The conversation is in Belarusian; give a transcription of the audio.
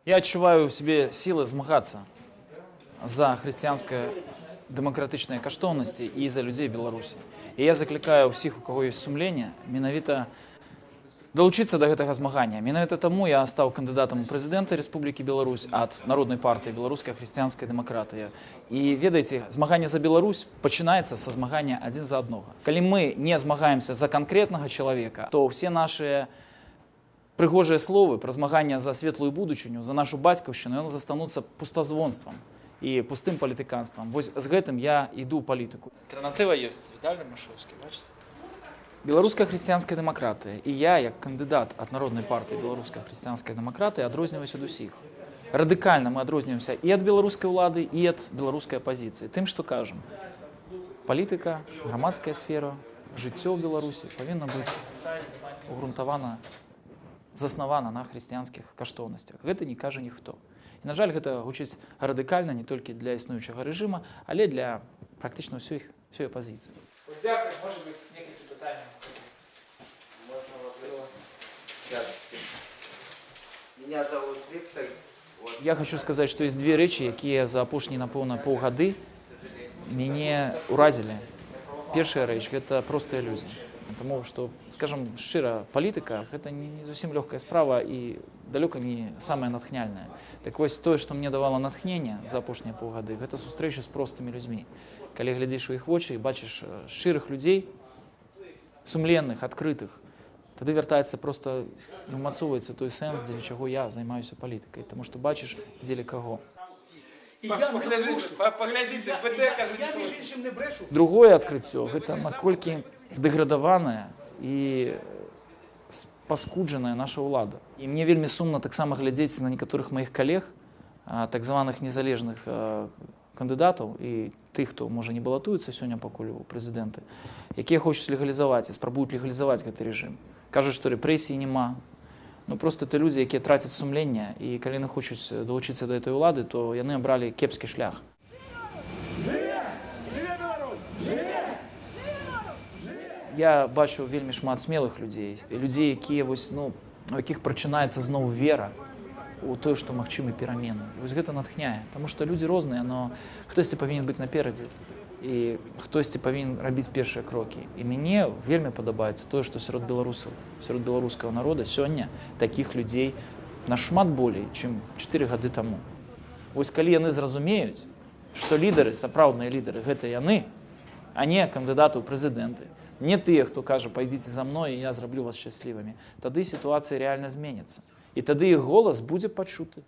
Я адчуваю ў сябе сілы змагацца за хрысціянскае дэмакратычныя каштоўнасці і за людзей Беларусі. І я заклікаю ўсіх, у каго ёсць сумленне, менавіта далучыцца да гэтага змагання. Менавіта таму я стаў кандыдатам у прэзідэнта Рэспублікі Беларусь ад Народнай партыі Беларуская хрысціянская дэмакратыя. І ведаеце, змаганне за Беларусь пачынаецца са змагання адзін за аднога. Калі мы не змагаемся за канкрэтнага чалавека, то ўсе нашыя прыгожыя словы пра змаганне за светлую будучыню, за нашу бацькаўшчыну, яны застануцца пустазвонствам і пустым палітыканствам. Вось з гэтым я іду ў палітыку. Альтэрнатыва ёсць. Віталій Рымашэўскі, бачыце? Беларуская хрысціянская дэмакратыя. І я, як кандыдат ад Народнай партыі Беларуская хрысціянская дэмакратыя, адрозніваюсь ад усіх. Радыкальна мы адрозніваемся і ад беларускай улады, і ад беларускай апазіцыі. Тым, што кажам, палітыка, грамадская сфера, жыццё ў Беларусі павінна быць угрунтавана, заснавана на хрысціянскіх каштоўнасцях. Гэта не кажа ніхто. І, на жаль, гэта гучыць радыкальна не толькі для існуючага рэжыма, але для практычна ўсёй апазіцыі. Дзякуй, можа быць, некалькі пытанняў. Меня зовут Виктор. Я хочу сказаць, што ёсць две рэчы, якія за апошнія, напэўна, паўгады мяне ўразілі. Першая рэч – гэта простыя людзі. Таму што, скажам шчыра, палітыка – гэта не зусім лёгкая справа і далёка не самая натхняльная. Так вось тое, што мне давала натхненне за апошнія паўгады, гэта сустрэча з простымі людзьмі. Калі глядзіш у іх вочы і бачыш шчырых людзей, сумленных, адкрытых, тады вяртаецца проста і ўмацоўваецца той сэнс, дзеля чаго я займаюся палітыкай, таму што бачыш, дзеля каго. Паглядзіце, ПТ кажа, Другое адкрыццё – гэта наколькі дэградаваная і паскуджаная наша ўлада. І мне вельмі сумна таксама глядзець на некаторых маіх калег, так званых незалежных кандыдатаў і тых, хто, можа, не балатуецца сёння пакуль у прэзідэнты, якія хочуць легалізаваць і спрабуюць легалізаваць гэты рэжым. Кажуць, што рэпрэсій няма. Ну, проста ты людзі, якія трацяць сумленне, і калі яны хочуць далучыцца да гэтай улады, то яны абралі кепскі шлях. Я бачу вельмі шмат смелых людзей, людзей, якія вось, ну, у якіх прачынаецца зноў вера у тое, што магчымы перамены. І вось гэта натхняе, таму што людзі розныя, но хтосьці павінен быць наперадзе, і хтосьці павінен рабіць першыя крокі. І мне вельмі падабаецца тое, што сярод беларусаў, сярод беларускага народа сёння такіх людзей нашмат болей, чым 4 гады таму. Вось калі яны зразумеюць, што лідары, сапраўдныя лідары, гэта яны, а не кандыдаты ў прэзідэнты, не тыя, хто кажа, пайдзіце за мной, і я зраблю вас шчаслівымі, тады сітуацыя рэальна зменіцца. І тады іх голас будзе пачуты.